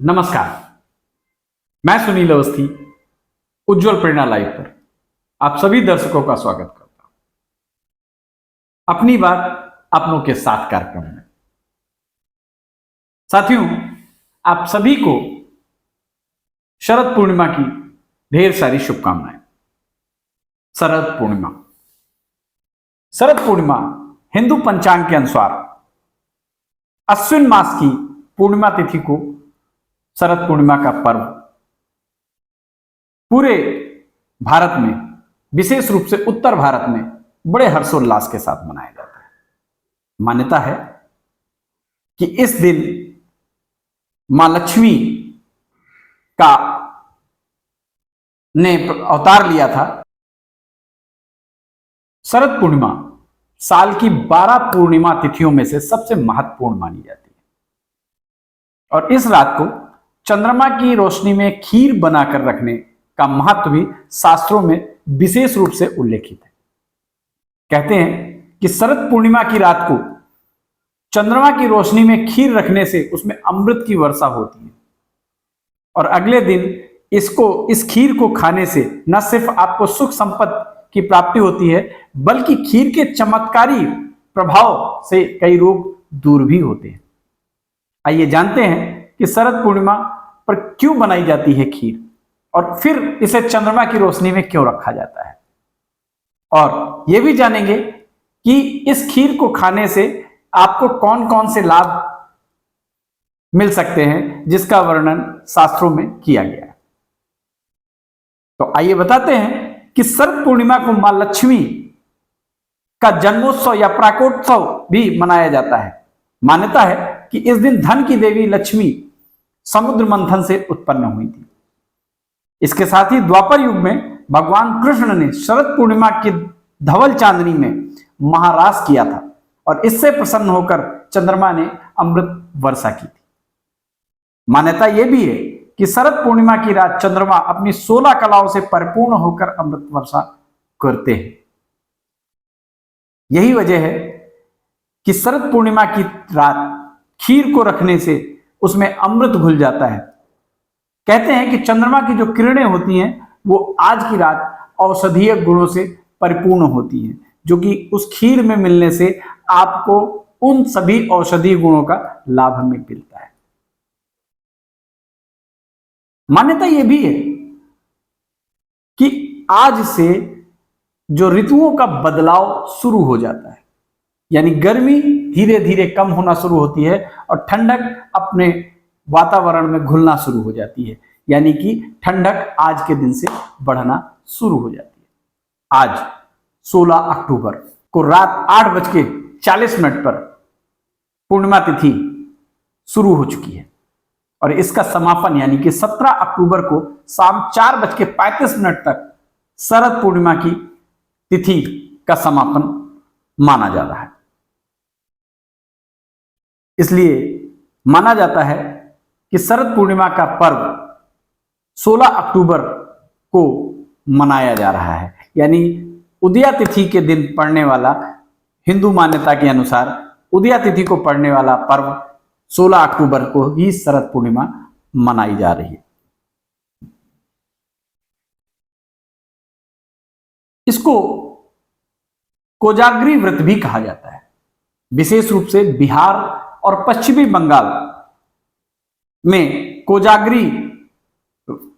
नमस्कार। मैं सुनील अवस्थी उज्जवल प्रेरणा लाइव पर आप सभी दर्शकों का स्वागत करता हूं अपनी बात अपनों के साथ कार्यक्रम में। साथियों, आप सभी को शरद पूर्णिमा की ढेर सारी शुभकामनाएं। शरद पूर्णिमा हिंदू पंचांग के अनुसार अश्विन मास की पूर्णिमा तिथि को शरद पूर्णिमा का पर्व पूरे भारत में, विशेष रूप से उत्तर भारत में बड़े हर्षोल्लास के साथ मनाया जाता है। मान्यता है कि इस दिन मां लक्ष्मी का ने अवतार लिया था। शरद पूर्णिमा साल की 12 पूर्णिमा तिथियों में से सबसे महत्वपूर्ण मानी जाती है और इस रात को चंद्रमा की रोशनी में खीर बनाकर रखने का महत्व भी शास्त्रों में विशेष रूप से उल्लेखित है। कहते हैं कि शरद पूर्णिमा की रात को चंद्रमा की रोशनी में खीर रखने से उसमें अमृत की वर्षा होती है और अगले दिन इस खीर को खाने से न सिर्फ आपको सुख संपत्ति की प्राप्ति होती है, बल्कि खीर के चमत्कारी प्रभाव से कई रोग दूर भी होते हैं। आइए जानते हैं कि शरद पूर्णिमा पर क्यों बनाई जाती है खीर और फिर इसे चंद्रमा की रोशनी में क्यों रखा जाता है, और यह भी जानेंगे कि इस खीर को खाने से आपको कौन कौन से लाभ मिल सकते हैं जिसका वर्णन शास्त्रों में किया गया है। तो आइए बताते हैं कि शरद पूर्णिमा को मां लक्ष्मी का जन्मोत्सव या प्राकोत्सव भी मनाया जाता है। मान्यता है कि इस दिन धन की देवी लक्ष्मी समुद्र मंथन से उत्पन्न हुई थी। इसके साथ ही द्वापर युग में भगवान कृष्ण ने शरद पूर्णिमा की धवल चांदनी में महारास किया था और इससे प्रसन्न होकर चंद्रमा ने अमृत वर्षा की थी। मान्यता यह भी है कि शरद पूर्णिमा की रात चंद्रमा अपनी 16 कलाओं से परिपूर्ण होकर अमृत वर्षा करते हैं। यही वजह है कि शरद पूर्णिमा की रात खीर को रखने से उसमें अमृत घुल जाता है। कहते हैं कि चंद्रमा की जो किरणें होती हैं वो आज की रात औषधीय गुणों से परिपूर्ण होती हैं, जो कि उस खीर में मिलने से आपको उन सभी औषधीय गुणों का लाभ हमें मिलता है। मान्यता यह भी है कि आज से जो ऋतुओं का बदलाव शुरू हो जाता है, यानी गर्मी धीरे धीरे कम होना शुरू होती है और ठंडक अपने वातावरण में घुलना शुरू हो जाती है, यानी कि ठंडक आज के दिन से बढ़ना शुरू हो जाती है। आज 16 अक्टूबर को रात 8:40 पर पूर्णिमा तिथि शुरू हो चुकी है और इसका समापन यानी कि 17 अक्टूबर को शाम 4:35 तक शरद पूर्णिमा की तिथि का समापन माना जा रहा है। इसलिए माना जाता है कि शरद पूर्णिमा का पर्व 16 अक्टूबर को मनाया जा रहा है, यानी उदया तिथि के दिन पड़ने वाला, हिंदू मान्यता के अनुसार उदया तिथि को पड़ने वाला पर्व 16 अक्टूबर को ही शरद पूर्णिमा मनाई जा रही है। इसको कोजागरी व्रत भी कहा जाता है। विशेष रूप से बिहार और पश्चिमी बंगाल में कोजागरी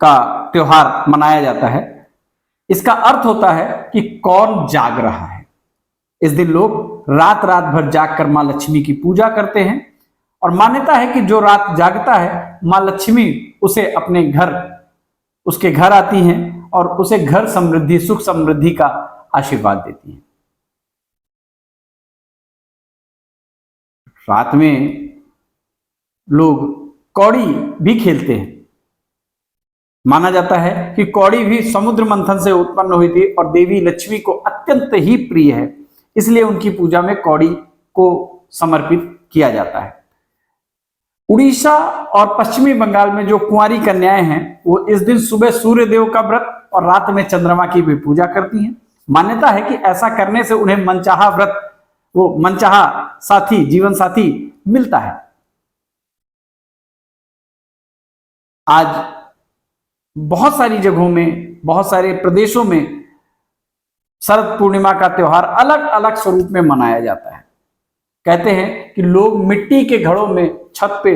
का त्योहार मनाया जाता है। इसका अर्थ होता है कि कौन जाग रहा है। इस दिन लोग रात रात भर जागकर मां लक्ष्मी की पूजा करते हैं और मान्यता है कि जो रात जागता है मां लक्ष्मी उसके घर आती हैं और उसे घर समृद्धि, सुख समृद्धि का आशीर्वाद देती हैं। रात में लोग कौड़ी भी खेलते हैं। माना जाता है कि कौड़ी भी समुद्र मंथन से उत्पन्न हुई थी और देवी लक्ष्मी को अत्यंत ही प्रिय है, इसलिए उनकी पूजा में कौड़ी को समर्पित किया जाता है। उड़ीसा और पश्चिमी बंगाल में जो कुंवारी कन्याएं हैं वो इस दिन सुबह सूर्य देव का व्रत और रात में चंद्रमा की भी पूजा करती हैं। मान्यता है कि ऐसा करने से उन्हें मनचाहा साथी, जीवन साथी मिलता है। आज बहुत सारी जगहों में, बहुत सारे प्रदेशों में शरद पूर्णिमा का त्योहार अलग अलग स्वरूप में मनाया जाता है। कहते हैं कि लोग मिट्टी के घड़ों में छत पे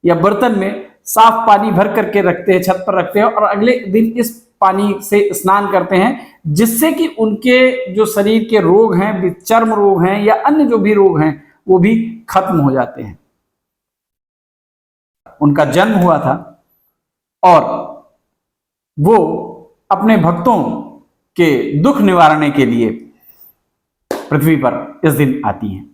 या बर्तन में साफ पानी भर करके रखते हैं, छत पर रखते हैं और अगले दिन इस पानी से स्नान करते हैं, जिससे कि उनके जो शरीर के रोग हैं, चर्म रोग हैं या अन्य जो भी रोग हैं, वो भी खत्म हो जाते हैं। उनका जन्म हुआ था और वो अपने भक्तों के दुख निवारने के लिए पृथ्वी पर इस दिन आती हैं।